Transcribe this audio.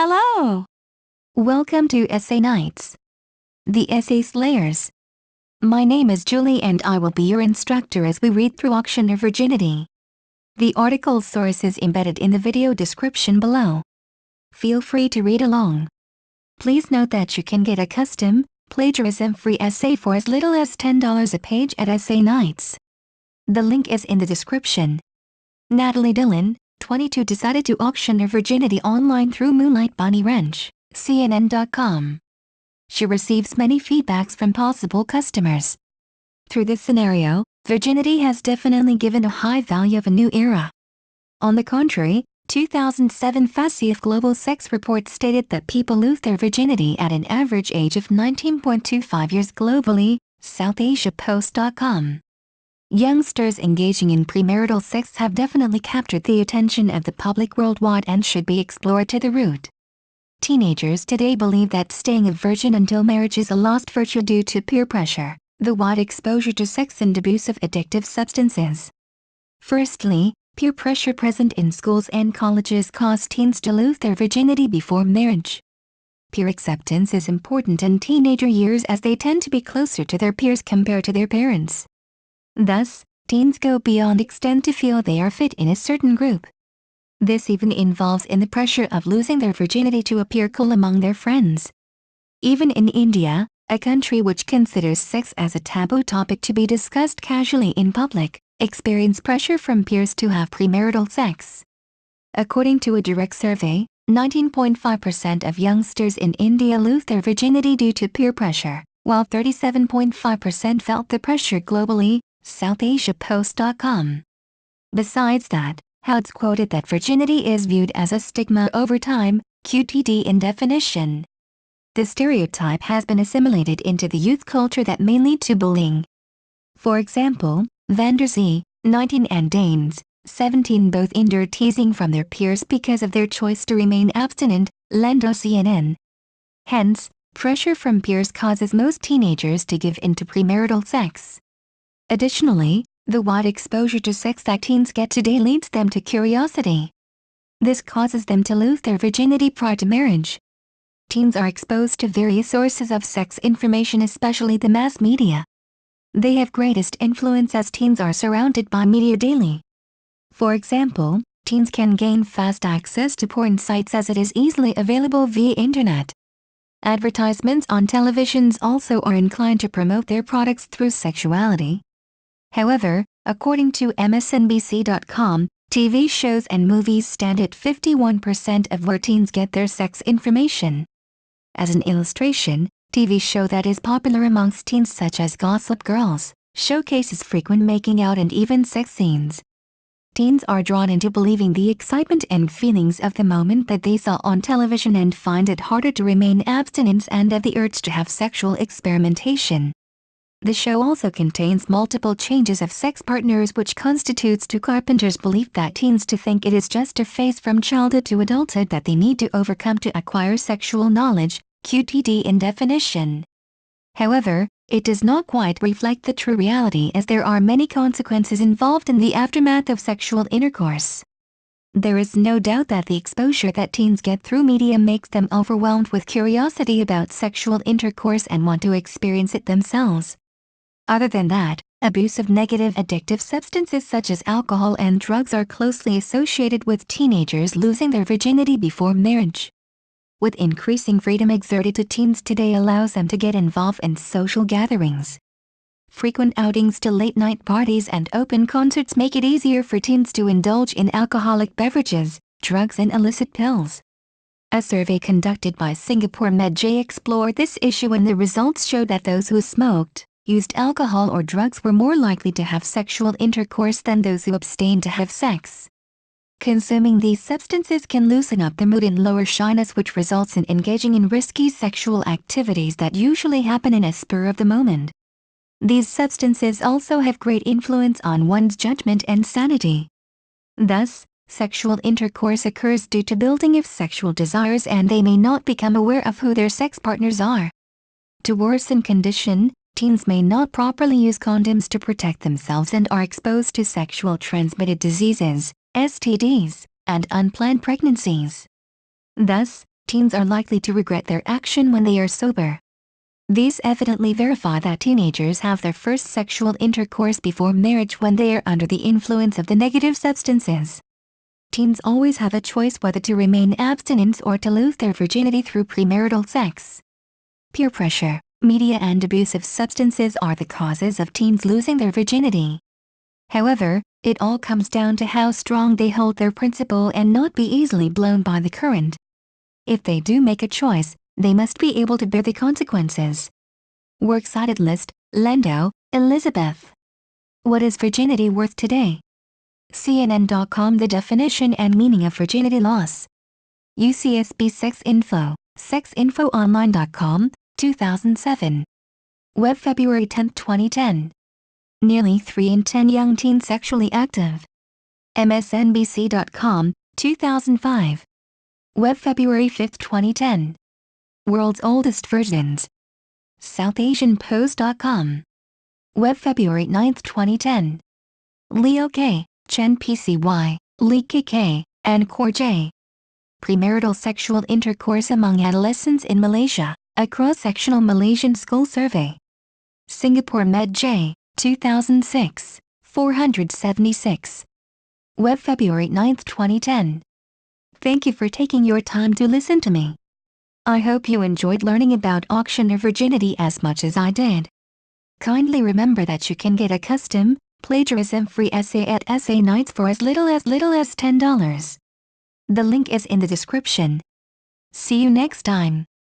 Hello! Welcome to Essay Nights, the Essay Slayers. My name is Julie and I will be your instructor as we read through Auction of Virginity. The article source is embedded in the video description below. Feel free to read along. Please note that you can get a custom, plagiarism-free essay for as little as $10 a page at Essay Nights. The link is in the description. Natalie Dillon, 22, decided to auction her virginity online through Moonlight Bunny Ranch, CNN.com. She receives many feedbacks from possible customers. Through this scenario, virginity has definitely given a high value of a new era. On the contrary, 2007 FASEF Global Sex Report stated that people lose their virginity at an average age of 19.25 years globally, SouthAsiaPost.com. Youngsters engaging in premarital sex have definitely captured the attention of the public worldwide and should be explored to the root. Teenagers today believe that staying a virgin until marriage is a lost virtue due to peer pressure, the wide exposure to sex and abuse of addictive substances. Firstly, peer pressure present in schools and colleges cause teens to lose their virginity before marriage. Peer acceptance is important in teenager years as they tend to be closer to their peers compared to their parents. Thus, teens go beyond extent to feel they are fit in a certain group. This even involves in the pressure of losing their virginity to appear cool among their friends. Even in India, a country which considers sex as a taboo topic to be discussed casually in public, experience pressure from peers to have premarital sex. According to a direct survey, 19.5% of youngsters in India lose their virginity due to peer pressure, while 37.5% felt the pressure globally, SouthAsiaPost.com. Besides that, Howard's quoted that virginity is viewed as a stigma over time, QTD in definition. The stereotype has been assimilated into the youth culture that may lead to bullying. For example, Vander Z, 19, and Danes, 17, both endured teasing from their peers because of their choice to remain abstinent, Lendo CNN. Hence, pressure from peers causes most teenagers to give in to premarital sex. Additionally, the wide exposure to sex that teens get today leads them to curiosity. This causes them to lose their virginity prior to marriage. Teens are exposed to various sources of sex information, especially the mass media. They have greatest influence as teens are surrounded by media daily. For example, teens can gain fast access to porn sites as it is easily available via internet. Advertisements on televisions also are inclined to promote their products through sexuality. However, according to MSNBC.com, TV shows and movies stand at 51% of where teens get their sex information. As an illustration, TV show that is popular amongst teens such as Gossip Girls showcases frequent making out and even sex scenes. Teens are drawn into believing the excitement and feelings of the moment that they saw on television and find it harder to remain abstinent and have the urge to have sexual experimentation. The show also contains multiple changes of sex partners, which constitutes to Carpenter's belief that teens to think it is just a phase from childhood to adulthood that they need to overcome to acquire sexual knowledge, QTD in definition. However, it does not quite reflect the true reality as there are many consequences involved in the aftermath of sexual intercourse. There is no doubt that the exposure that teens get through media makes them overwhelmed with curiosity about sexual intercourse and want to experience it themselves. Other than that, abuse of negative addictive substances such as alcohol and drugs are closely associated with teenagers losing their virginity before marriage. With increasing freedom exerted to teens today allows them to get involved in social gatherings. Frequent outings to late-night parties and open concerts make it easier for teens to indulge in alcoholic beverages, drugs and illicit pills. A survey conducted by Singapore MedJ explored this issue and the results showed that those who smoked, used alcohol or drugs were more likely to have sexual intercourse than those who abstained to have sex. Consuming these substances can loosen up the mood and lower shyness, which results in engaging in risky sexual activities that usually happen in a spur of the moment. These substances also have great influence on one's judgment and sanity. Thus, sexual intercourse occurs due to building of sexual desires and they may not become aware of who their sex partners are. To worsen condition, teens may not properly use condoms to protect themselves and are exposed to sexual transmitted diseases, STDs, and unplanned pregnancies. Thus, Teens are likely to regret their action when they are sober. These evidently verify that teenagers have their first sexual intercourse before marriage when they are under the influence of the negative substances. Teens always have a choice whether to remain abstinent or to lose their virginity through premarital sex. Peer pressure, media and abusive substances are the causes of teens losing their virginity. However, it all comes down to how strong they hold their principle and not be easily blown by the current. If they do make a choice, they must be able to bear the consequences. Works cited list, Lendo, Elizabeth. What is virginity worth today? CNN.com. The definition and meaning of virginity loss. UCSB Sex Info, sexinfoonline.com, 2007. Web February 10, 2010. Nearly 3 in 10 young teens sexually active. MSNBC.com, 2005. Web February 5, 2010. World's oldest virgins. SouthAsianPost.com. Web February 9, 2010. Leo K., Chen PCY, Lee KK, and Core J. Premarital sexual intercourse among adolescents in Malaysia, a cross-sectional Malaysian school survey. Singapore Med J, 2006, 476. Web February 9, 2010. Thank you for taking your time to listen to me. I hope you enjoyed learning about auction of virginity as much as I did. Kindly remember that you can get a custom, plagiarism-free essay at Essay Nights for as little as $10. The link is in the description. See you next time.